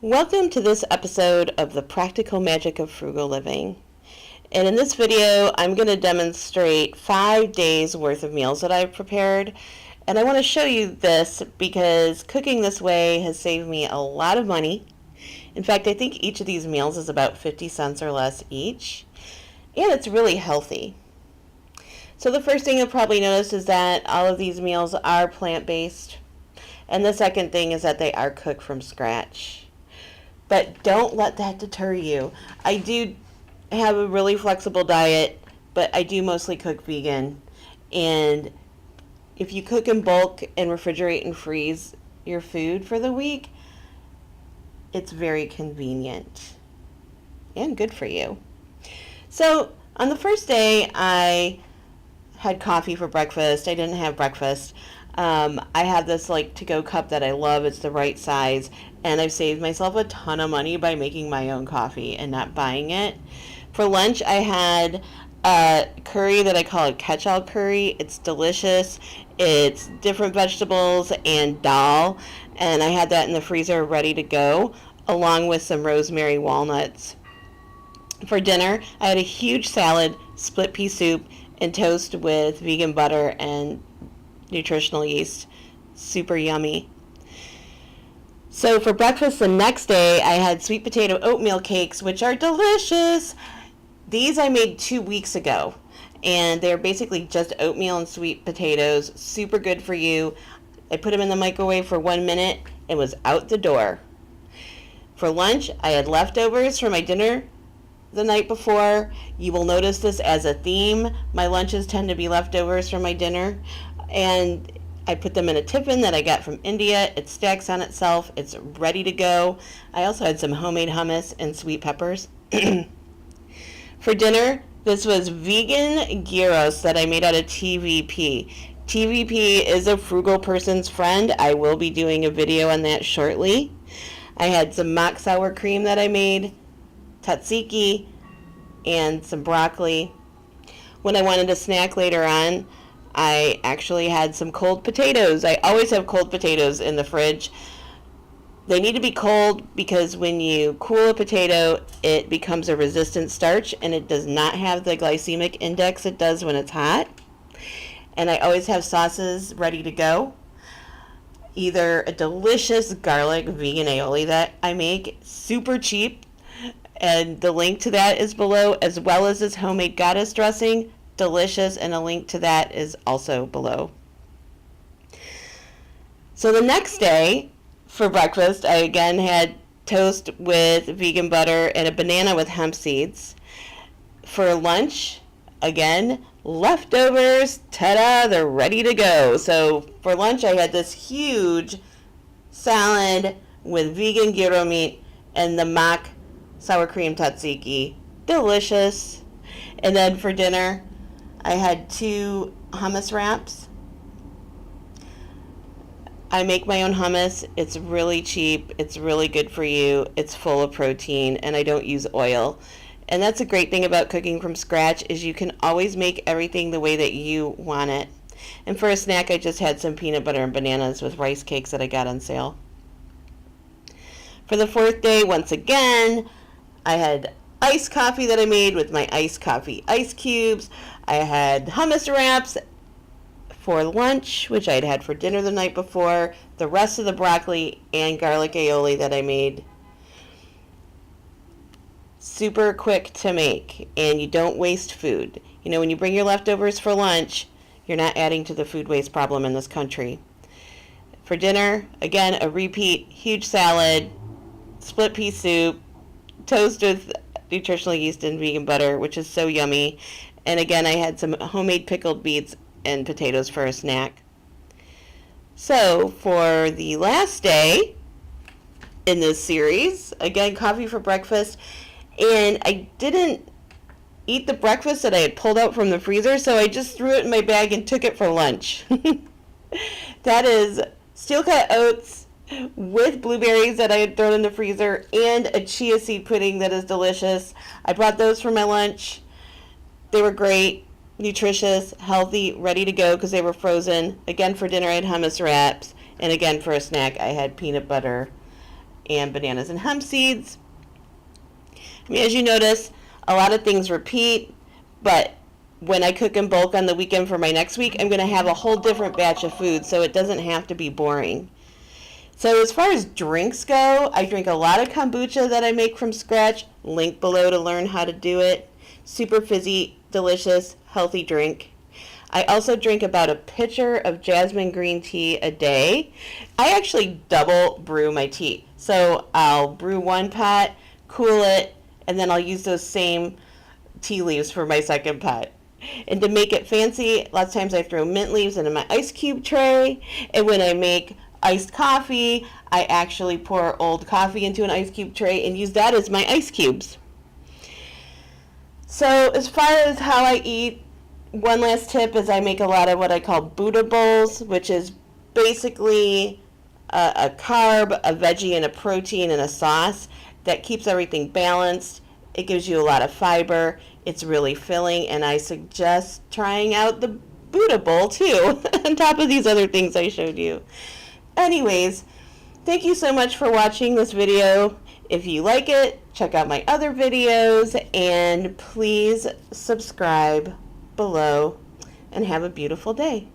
Welcome to this episode of the Practical Magic of Frugal Living. And in this video, I'm going to demonstrate 5 days worth of meals that I've prepared. And I want to show you this because cooking this way has saved me a lot of money. In fact, I think each of these meals is about 50 cents or less each. And it's really healthy. So the first thing you'll probably notice is that all of these meals are plant-based. And the second thing is that they are cooked from scratch. But don't let that deter you. I do have a really flexible diet, but I do mostly cook vegan. And if you cook in bulk and refrigerate and freeze your food for the week, it's very convenient and good for you. So on the first day, I had coffee for breakfast. I didn't have breakfast. I have this to-go cup that I love. It's the right size, and I've saved myself a ton of money by making my own coffee and not buying it. For lunch, I had a curry that I call a catch-all curry. It's delicious. It's different vegetables and dal, and I had that in the freezer ready to go, along with some rosemary walnuts. For dinner, I had a huge salad, split pea soup, and toast with vegan butter and nutritional yeast. Super yummy. So for breakfast the next day, I had sweet potato oatmeal cakes, which are delicious. These I made 2 weeks ago, and they're basically just oatmeal and sweet potatoes. Super good for you. I put them in the microwave for 1 minute and was out the door. For lunch, I had leftovers from my dinner the night before. You will notice this as a theme. My lunches tend to be leftovers from my dinner, and I put them in a tiffin that I got from India. It stacks on itself. It's ready to go. I also had some homemade hummus and sweet peppers. For dinner, this was vegan gyros that I made out of TVP. TVP is a frugal person's friend. I will be doing a video on that shortly. I had some mock sour cream that I made, tzatziki, and some broccoli. When I wanted a snack later on, I actually had some cold potatoes. I always have cold potatoes in the fridge. They need to be cold because when you cool a potato, it becomes a resistant starch, and it does not have the glycemic index it does when it's hot. And I always have sauces ready to go. Either a delicious garlic vegan aioli that I make, super cheap, and the link to that is below, as well as this homemade goddess dressing, delicious, and a link to that is also below. So the next day for breakfast, I again had toast with vegan butter and a banana with hemp seeds. For lunch, again, leftovers, ta-da, they're ready to go. So for lunch, I had this huge salad with vegan gyro meat and the mock sour cream tzatziki. Delicious. And then for dinner, I had 2 hummus wraps. I make my own hummus. It's really cheap. It's really good for you. It's full of protein, and I don't use oil. And that's a great thing about cooking from scratch, is you can always make everything the way that you want it. And for a snack, I just had some peanut butter and bananas with rice cakes that I got on sale. For the 4th day, once again, I had iced coffee that I made with my iced coffee ice cubes. I had hummus wraps for lunch, which I'd had for dinner the night before, the rest of the broccoli and garlic aioli that I made. Super quick to make, and you don't waste food. You know, when you bring your leftovers for lunch, you're not adding to the food waste problem in this country. For dinner, again, a repeat, huge salad, split pea soup, toast with nutritional yeast and vegan butter, which is so yummy. And again, I had some homemade pickled beets and potatoes for a snack. So for the last day in this series, again, coffee for breakfast. And I didn't eat the breakfast that I had pulled out from the freezer, so I just threw it in my bag and took it for lunch. That is steel-cut oats with blueberries that I had thrown in the freezer, and a chia seed pudding that is delicious. I brought those for my lunch. They were great, nutritious, healthy, ready to go because they were frozen. Again, for dinner I had hummus wraps, and again for a snack I had peanut butter and bananas and hemp seeds. I mean, as you notice, a lot of things repeat, but when I cook in bulk on the weekend for my next week, I'm going to have a whole different batch of food, so it doesn't have to be boring. So as far as drinks go, I drink a lot of kombucha that I make from scratch. Link below to learn how to do it. Super fizzy, delicious, healthy drink. I also drink about a pitcher of jasmine green tea a day. I actually double brew my tea. So I'll brew one pot, cool it, and then I'll use those same tea leaves for my second pot. And to make it fancy, lots of times I throw mint leaves into my ice cube tray. And when I make iced coffee, I actually pour old coffee into an ice cube tray and use that as my ice cubes. So as far as how I eat, one last tip is I make a lot of what I call Buddha bowls, which is basically a carb, a veggie, and a protein and a sauce that keeps everything balanced. It gives you a lot of fiber. It's really filling, and I suggest trying out the Buddha bowl too, on top of these other things I showed you. Anyways, thank you so much for watching this video. If you like it, check out my other videos, and please subscribe below, and have a beautiful day.